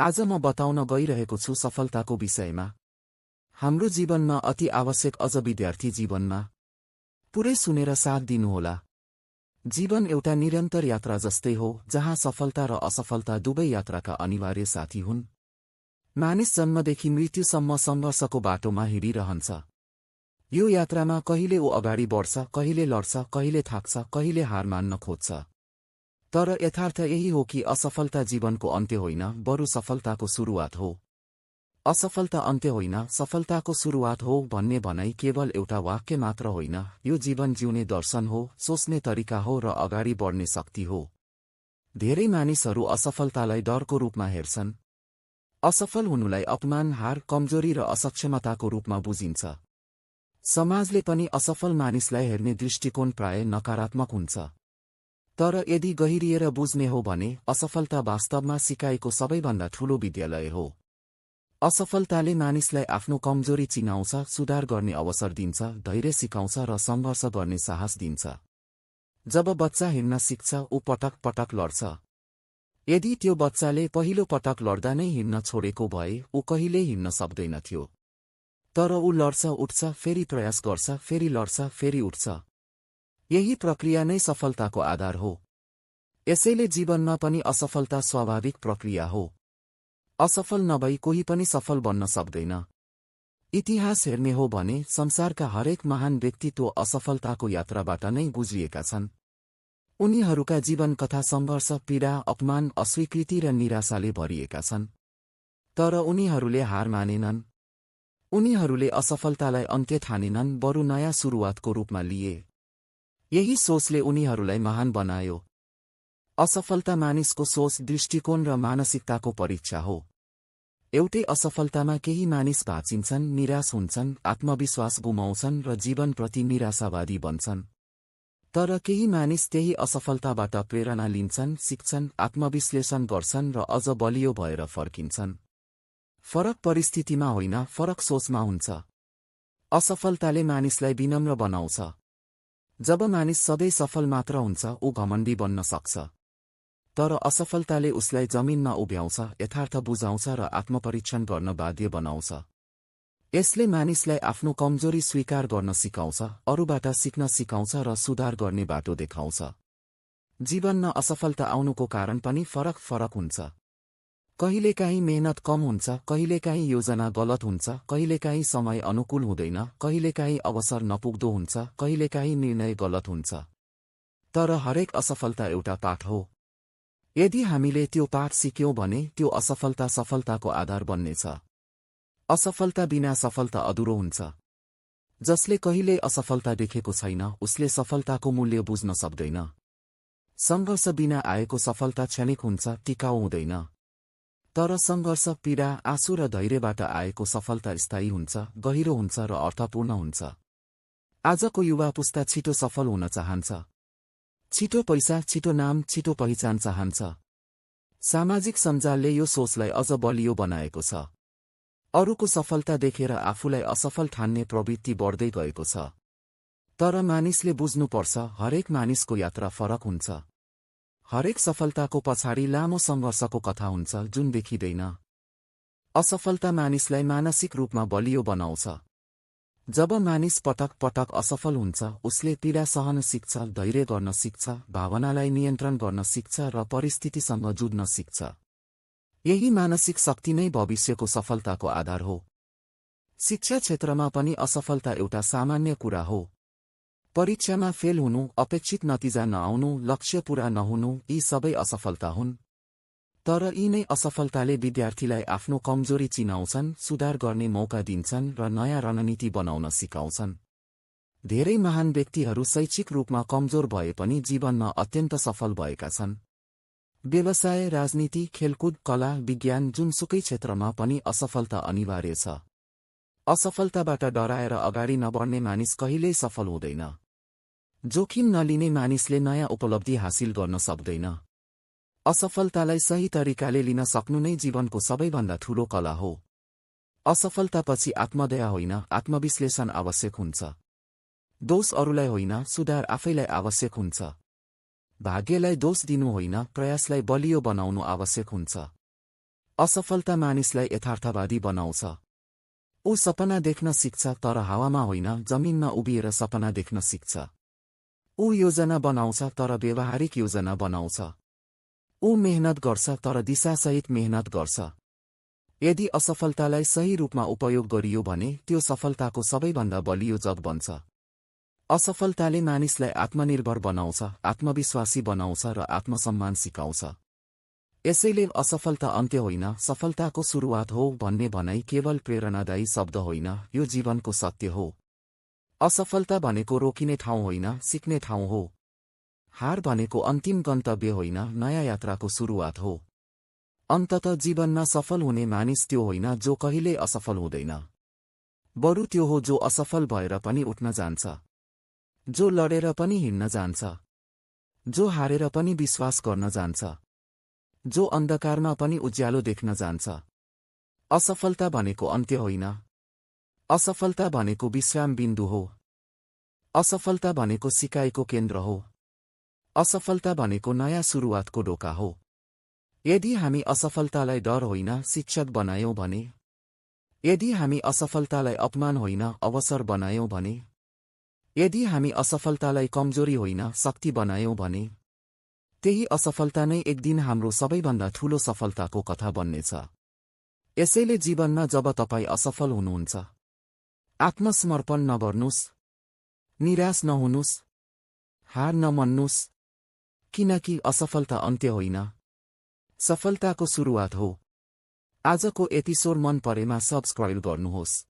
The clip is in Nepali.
आज म बताउन गइरहेको छु सफलताको विषयमा। हाम्रो जीवनमा अति आवश्यक, अझ विद्यार्थी जीवनमा। पुरै सुनेर साथ दिनुहोला। जीवन एउटा निरन्तर यात्रा जस्तै हो, जहाँ सफलता र असफलता दुवै यात्राका अनिवार्य साथी हुन्। मानिस जन्मदेखि मृत्युसम्म सङ्घर्षको बाटोमा हिँडिरहन्छ। यो यात्रामा कहिले ऊ अगाडि बढ्छ, कहिले लड्छ, कहिले थाक्छ, कहिले हार मान्न खोज्छ। तर यथार्थ यही हो कि असफलता जीवनको अन्त्य होइन, बरु सफलताको सुरुवात हो। असफलता अन्त्य होइन, सफलताको सुरुवात हो भन्ने भनाइ केवल एउटा वाक्य मात्र होइन, यो जीवन जिउने दर्शन हो, सोच्ने तरिका हो र अगाडि बढ्ने शक्ति हो। धेरै मानिसहरू असफलतालाई डरको रूपमा हेर्छन्। असफल हुनुलाई अपमान, हार, कमजोरी र असक्षमताको रूपमा बुझिन्छ। समाजले पनि असफल मानिसलाई हेर्ने दृष्टिकोण प्राय नकारात्मक हुन्छ। तर यदि गहिरिएर बुझ्ने हो भने असफलता वास्तवमा सिकाइको सबैभन्दा ठूलो विद्यालय हो। असफलताले मानिसलाई आफ्नो कमजोरी चिनाउँछ, सुधार गर्ने अवसर दिन्छ, धैर्य सिकाउँछ र सङ्घर्ष गर्ने साहस दिन्छ। जब बच्चा हिँड्न सिक्छ, ऊ पटक पटक लड्छ। यदि त्यो बच्चाले पहिलो पटक लड्दा नै हिँड्न छोडेको भए ऊ कहिल्यै हिँड्न सक्दैनथ्यो। तर ऊ लड्छ, उठ्छ, फेरि प्रयास गर्छ, फेरि लड्छ, फेरि उठ्छ। यही प्रक्रिया नै सफलताको आधार हो। यसैले जीवनमा पनि असफलता स्वाभाविक प्रक्रिया हो। असफल नभई कोही पनि सफल बन्न सक्दैन। इतिहास हेर्ने हो भने संसारका हरेक महान व्यक्तित्व असफलताको यात्राबाट नै गुज्रिएका छन्। उनीहरूका जीवन कथा सङ्घर्ष, पीडा, अपमान, अस्वीकृति र निराशाले भरिएका छन्। तर उनीहरूले हार मानेनन्। उनीहरूले असफलतालाई अन्त्य ठानेनन्, बरु नयाँ सुरुवातको रूपमा लिए। यही सोचले उनीहरूलाई महान बनायो। असफलता मानिसको सोच, दृष्टिकोण र मानसिकताको परीक्षा हो। एउटै असफलतामा केही मानिस भाँचिन्छन्, निराश हुन्छन्, आत्मविश्वास गुमाउँछन् र जीवनप्रति निराशावादी बन्छन्। तर केही मानिस त्यही असफलताबाट प्रेरणा लिन्छन्, सिक्छन्, आत्मविश्लेषण गर्छन् र अझ बलियो भएर फर्किन्छन्। फरक परिस्थितिमा होइन, फरक सोचमा हुन्छ। असफलताले मानिसलाई विनम्र बनाउँछ। जब मानिस सधैँ सफल मात्र हुन्छ, ऊ घमण्डी बन्न सक्छ। तर असफलताले उसलाई जमिनमा उभ्याउँछ, यथार्थ बुझाउँछ र आत्मपरीक्षण गर्न बाध्य बनाउँछ। यसले मानिसलाई आफ्नो कमजोरी स्वीकार गर्न सिकाउँछ, अरूबाट सिक्न सिकाउँछ र सुधार गर्ने बाटो देखाउँछ। जीवनमा असफलता आउनुको कारण पनि फरक फरक हुन्छ। कहिलेकाहीँ मेहनत कम हुन्छ, कहिलेकाहीँ योजना गलत हुन्छ, कहिलेकाहीँ समय अनुकूल हुँदैन, कहिलेकाहीँ अवसर नपुग्दो हुन्छ, कहिलेकाहीँ निर्णय गलत हुन्छ। तर हरेक असफलता एउटा पाठ हो। यदि हामीले त्यो पाठ सिक्यौँ भने त्यो असफलता सफलताको आधार बन्नेछ। असफलता बिना सफलता अधुरो हुन्छ। जसले कहिल्यै असफलता देखेको छैन, उसले सफलताको मूल्य बुझ्न सक्दैन। सङ्घर्ष बिना आएको सफलता क्षणिक हुन्छ, टिकाउ हुँदैन। तर सङ्घर्ष, पीडा, आँसु र धैर्यबाट आएको सफलता स्थायी हुन्छ, गहिरो हुन्छ र अर्थपूर्ण हुन्छ। आजको युवा पुस्ता छिटो सफल हुन चाहन्छ। छिटो पैसा, छिटो नाम, छिटो पहिचान चाहन्छ। सामाजिक सञ्जालले यो सोचलाई अझ बलियो बनाएको छ। अरूको सफलता देखेर आफूलाई असफल ठान्ने प्रवृत्ति बढ्दै गएको छ। तर मानिसले बुझ्नुपर्छ, हरेक मानिसको यात्रा फरक हुन्छ। हरेक सफलताको पछाडि लामो सङ्घर्षको कथा हुन्छ, जुन देखिँदैन। असफलता मानिसलाई मानसिक रूपमा बलियो बनाउँछ। जब मानिस पटक पटक असफल हुन्छ, उसले पीडा सहन सिक्छ, धैर्य गर्न सिक्छ, भावनालाई नियन्त्रण गर्न सिक्छ र परिस्थितिसँग जुझ्न सिक्छ। यही मानसिक शक्ति नै भविष्यको सफलताको आधार हो। शिक्षा क्षेत्रमा पनि असफलता एउटा सामान्य कुरा हो। परीक्षामा फेल हुनु, अपेक्षित नतिजा नआउनु, लक्ष्य पूरा नहुनु, यी सबै असफलता हुन्। तर यी नै असफलताले विद्यार्थीलाई आफ्नो कमजोरी चिनाउँछन्, सुधार गर्ने मौका दिन्छन् र नयाँ रणनीति बनाउन सिकाउँछन्। धेरै महान व्यक्तिहरू शैक्षिक रूपमा कमजोर भए पनि जीवनमा अत्यन्त सफल भएका छन्। व्यवसाय, राजनीति, खेलकुद, कला, विज्ञान, जुनसुकै क्षेत्रमा पनि असफलता अनिवार्य छ। असफलताबाट डराएर अगाडि नबढ्ने मानिस कहिल्यै सफल हुँदैन। जोखिम नलिने मानिसले नयाँ उपलब्धि हासिल गर्न सक्दैन। असफलतालाई सही तरिकाले लिन सक्नु नै जीवनको सबैभन्दा ठूलो कला हो। असफलतापछि आत्मदया होइन, आत्मविश्लेषण आवश्यक हुन्छ। दोष अरूलाई होइन, सुधार आफैलाई आवश्यक हुन्छ। भाग्यलाई दोष दिनु होइन, प्रयासलाई बलियो बनाउनु आवश्यक हुन्छ। असफलता मानिसलाई यथार्थवादी बनाउँछ। ऊ सपना देख्न सिक्छ तर हावामा होइन, जमिनमा उभिएर सपना देख्न सिक्छ। ऊ योजना बनाउँछ तर व्यवहारिक योजना बनाउँछ। ऊ मेहनत गर्छ तर दिशासहित मेहनत गर्छ। यदि असफलतालाई सही रूपमा उपयोग गरियो भने त्यो सफलताको सबैभन्दा बलियो जग बन्छ। असफलताले मानिसलाई आत्मनिर्भर बनाउँछ, आत्मविश्वासी बनाउँछ र आत्मसम्मान सिकाउँछ। यसैले असफलता अन्त्य होइन, सफलताको सुरुवात हो भन्ने भनाइ केवल प्रेरणादायी शब्द होइन, यो जीवनको सत्य हो। असफलता भनेको रोकिने ठाउँ होइन, सिक्ने ठाउँ हो। हार भनेको अन्तिम गन्तव्य होइन, नयाँ यात्राको सुरुवात हो। अन्ततः जीवनमा सफल हुने मानिस त्यो होइन जो कहिल्यै असफल हुँदैन। बरु त्यो हो जो असफल भएर पनि उठ्न जान्छ, जो लडेर पनि हिँड्न जान्छ, जो हारेर पनि विश्वास गर्न जान्छ, जो अन्धकारमा पनि उज्यालो देख्न जान्छ। असफलता भनेको अन्त्य होइन। असफलता भनेको विश्राम बिन्दु हो। असफलता भनेको सिकाइको केन्द्र हो। असफलता भनेको नयाँ सुरुवातको ढोका हो। यदि हामी असफलतालाई डर होइन, शिक्षक बनायौं भने, यदि हामी असफलतालाई अपमान होइन, अवसर बनायौं भने, यदि हामी असफलतालाई कमजोरी होइन, शक्ति बनायौं भने, त्यही असफलता नै एक दिन हाम्रो सबैभन्दा ठूलो सफलताको कथा बन्नेछ। यसैले जीवनमा जब तपाईँ असफल हुनुहुन्छ, आत्मसमर्पण नगर्नुस्, निराश नहुनुस्, हार नमान्नुस्, किनकि असफलता अन्त्य होइन, सफलताको सुरुवात हो। आजको एपिसोड मन परेमा सब्स्क्राइब गर्नुहोस्।